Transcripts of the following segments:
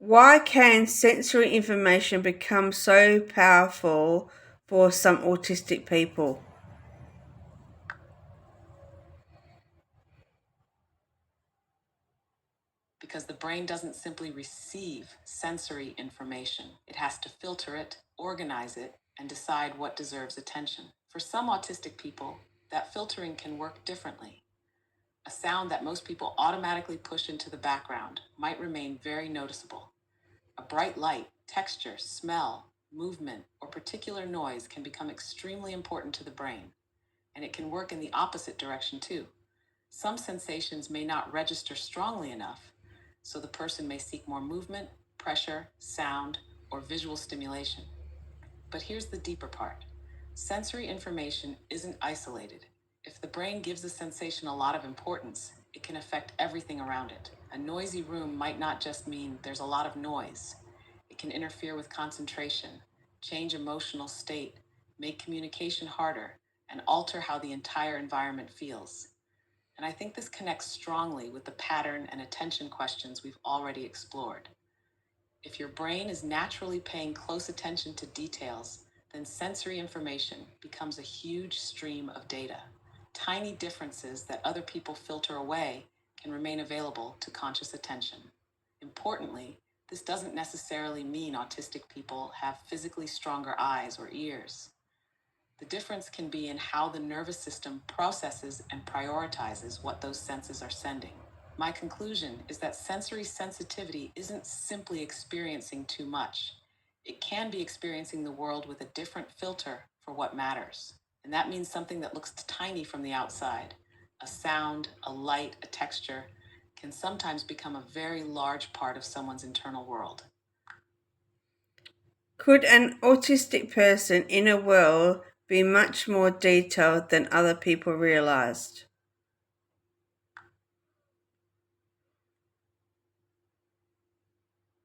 Why can sensory information become so powerful for some autistic people? Because the brain doesn't simply receive sensory information. It has to filter it, organize it, and decide what deserves attention. For some autistic people, that filtering can work differently. A sound that most people automatically push into the background might remain very noticeable. A bright light, texture, smell, movement, or particular noise can become extremely important to the brain, and it can work in the opposite direction too. Some sensations may not register strongly enough, so the person may seek more movement, pressure, sound, or visual stimulation. But here's the deeper part. Sensory information isn't isolated. If the brain gives a sensation a lot of importance, it can affect everything around it. A noisy room might not just mean there's a lot of noise. It can interfere with concentration, change emotional state, make communication harder, and alter how the entire environment feels. And I think this connects strongly with the pattern and attention questions we've already explored. If your brain is naturally paying close attention to details, then sensory information becomes a huge stream of data. Tiny differences that other people filter away can remain available to conscious attention. Importantly, this doesn't necessarily mean autistic people have physically stronger eyes or ears. The difference can be in how the nervous system processes and prioritizes what those senses are sending. My conclusion is that sensory sensitivity isn't simply experiencing too much. It can be experiencing the world with a different filter for what matters. And that means something that looks tiny from the outside. A sound, a light, a texture can sometimes become a very large part of someone's internal world. Could an autistic person in a world be much more detailed than other people realized?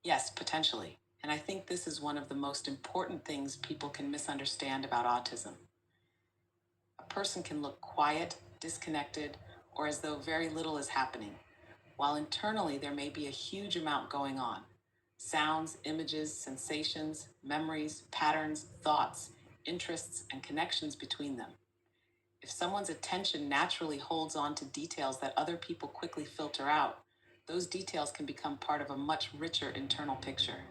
Yes, potentially. And I think this is one of the most important things people can misunderstand about autism. A person can look quiet, disconnected, or as though very little is happening, while internally there may be a huge amount going on. Sounds, images, sensations, memories, patterns, thoughts, interests, and connections between them. If someone's attention naturally holds on to details that other people quickly filter out, those details can become part of a much richer internal picture.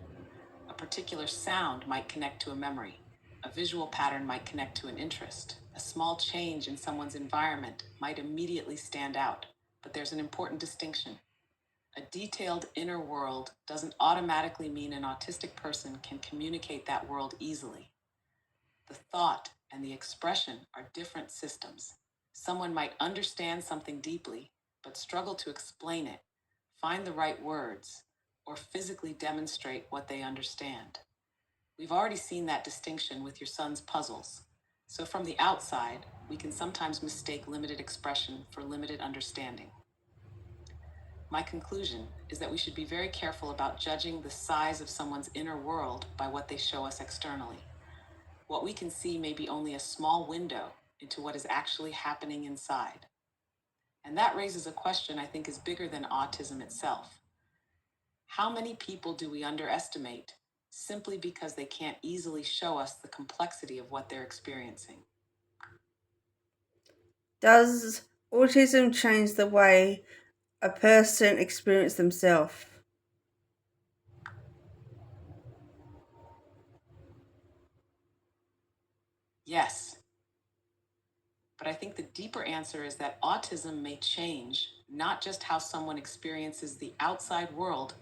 A particular sound might connect to a memory. A visual pattern might connect to an interest. A small change in someone's environment might immediately stand out. But there's an important distinction. A detailed inner world doesn't automatically mean an autistic person can communicate that world easily. The thought and the expression are different systems. Someone might understand something deeply, but struggle to explain it, find the right words, or physically demonstrate what they understand. We've already seen that distinction with your son's puzzles. So from the outside, we can sometimes mistake limited expression for limited understanding. My conclusion is that we should be very careful about judging the size of someone's inner world by what they show us externally. What we can see may be only a small window into what is actually happening inside. And that raises a question I think is bigger than autism itself. How many people do we underestimate simply because they can't easily show us the complexity of what they're experiencing? Does autism change the way a person experiences themselves? Yes, but I think the deeper answer is that autism may change not just how someone experiences the outside world,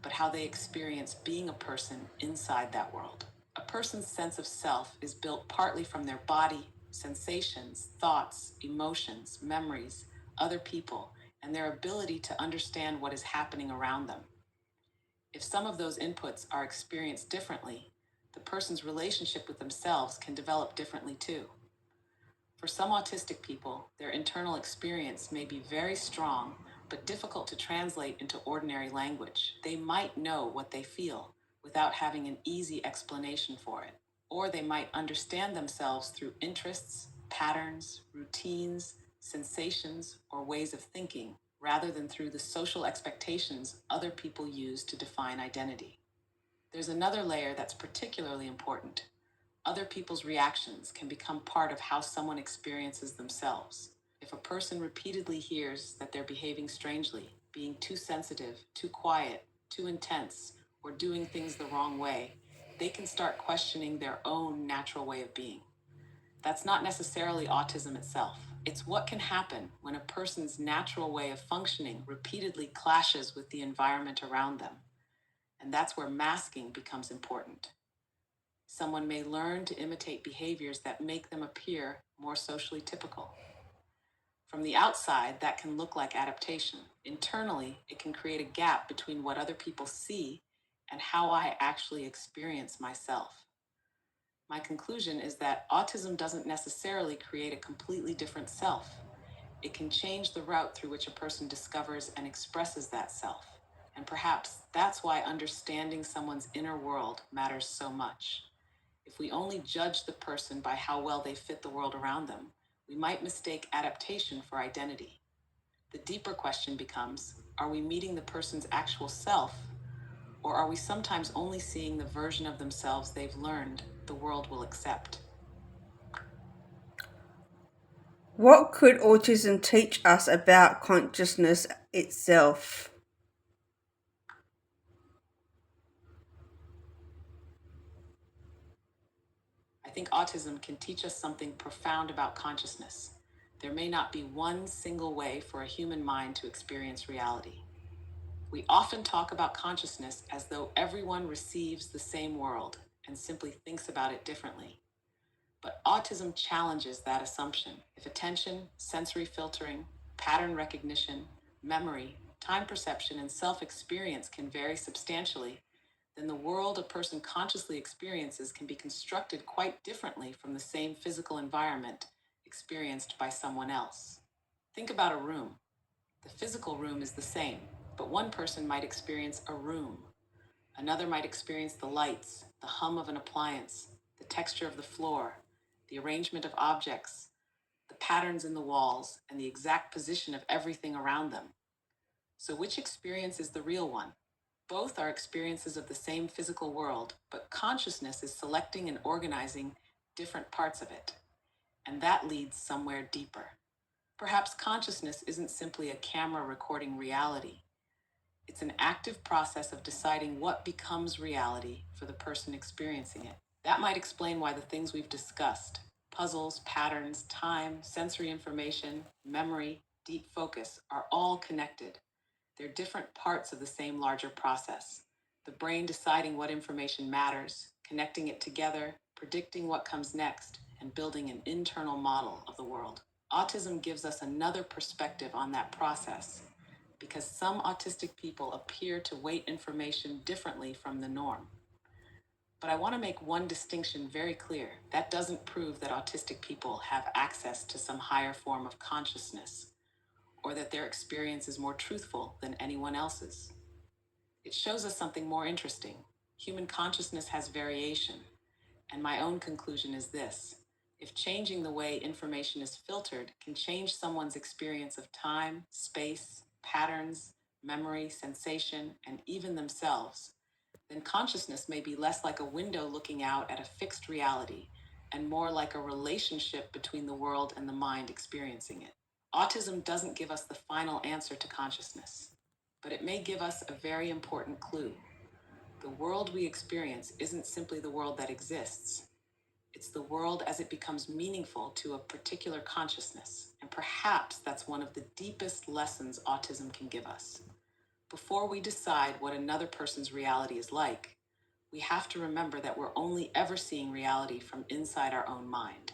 but how they experience being a person inside that world. A person's sense of self is built partly from their body, sensations, thoughts, emotions, memories, other people, and their ability to understand what is happening around them. If some of those inputs are experienced differently, the person's relationship with themselves can develop differently too. For some autistic people, their internal experience may be very strong, but difficult to translate into ordinary language. They might know what they feel without having an easy explanation for it. Or they might understand themselves through interests, patterns, routines, sensations, or ways of thinking, rather than through the social expectations other people use to define identity. There's another layer that's particularly important. Other people's reactions can become part of how someone experiences themselves. If a person repeatedly hears that they're behaving strangely, being too sensitive, too quiet, too intense, or doing things the wrong way, they can start questioning their own natural way of being. That's not necessarily autism itself. It's what can happen when a person's natural way of functioning repeatedly clashes with the environment around them. And that's where masking becomes important. Someone may learn to imitate behaviors that make them appear more socially typical. From the outside, that can look like adaptation. Internally, it can create a gap between what other people see and how I actually experience myself. My conclusion is that autism doesn't necessarily create a completely different self. It can change the route through which a person discovers and expresses that self. And perhaps that's why understanding someone's inner world matters so much. If we only judge the person by how well they fit the world around them, we might mistake adaptation for identity. The deeper question becomes, are we meeting the person's actual self, or are we sometimes only seeing the version of themselves they've learned the world will accept? What could autism teach us about consciousness itself? I think autism can teach us something profound about consciousness. There may not be one single way for a human mind to experience reality. We often talk about consciousness as though everyone receives the same world and simply thinks about it differently. But autism challenges that assumption. If attention, sensory filtering, pattern recognition, memory, time perception, and self experience can vary substantially, then the world a person consciously experiences can be constructed quite differently from the same physical environment experienced by someone else. Think about a room. The physical room is the same, but one person might experience a room. Another might experience the lights, the hum of an appliance, the texture of the floor, the arrangement of objects, the patterns in the walls, and the exact position of everything around them. So, which experience is the real one? Both are experiences of the same physical world, but consciousness is selecting and organizing different parts of it. And that leads somewhere deeper. Perhaps consciousness isn't simply a camera recording reality. It's an active process of deciding what becomes reality for the person experiencing it. That might explain why the things we've discussed, puzzles, patterns, time, sensory information, memory, deep focus, are all connected. They're different parts of the same larger process. The brain deciding what information matters, connecting it together, predicting what comes next, and building an internal model of the world. Autism gives us another perspective on that process because some autistic people appear to weight information differently from the norm. But I want to make one distinction very clear. That doesn't prove that autistic people have access to some higher form of consciousness or that their experience is more truthful than anyone else's. It shows us something more interesting. Human consciousness has variation, and my own conclusion is this. If changing the way information is filtered can change someone's experience of time, space, patterns, memory, sensation, and even themselves, then consciousness may be less like a window looking out at a fixed reality and more like a relationship between the world and the mind experiencing it. Autism doesn't give us the final answer to consciousness, but it may give us a very important clue. The world we experience isn't simply the world that exists. It's the world as it becomes meaningful to a particular consciousness, and perhaps that's one of the deepest lessons autism can give us. Before we decide what another person's reality is like, we have to remember that we're only ever seeing reality from inside our own mind.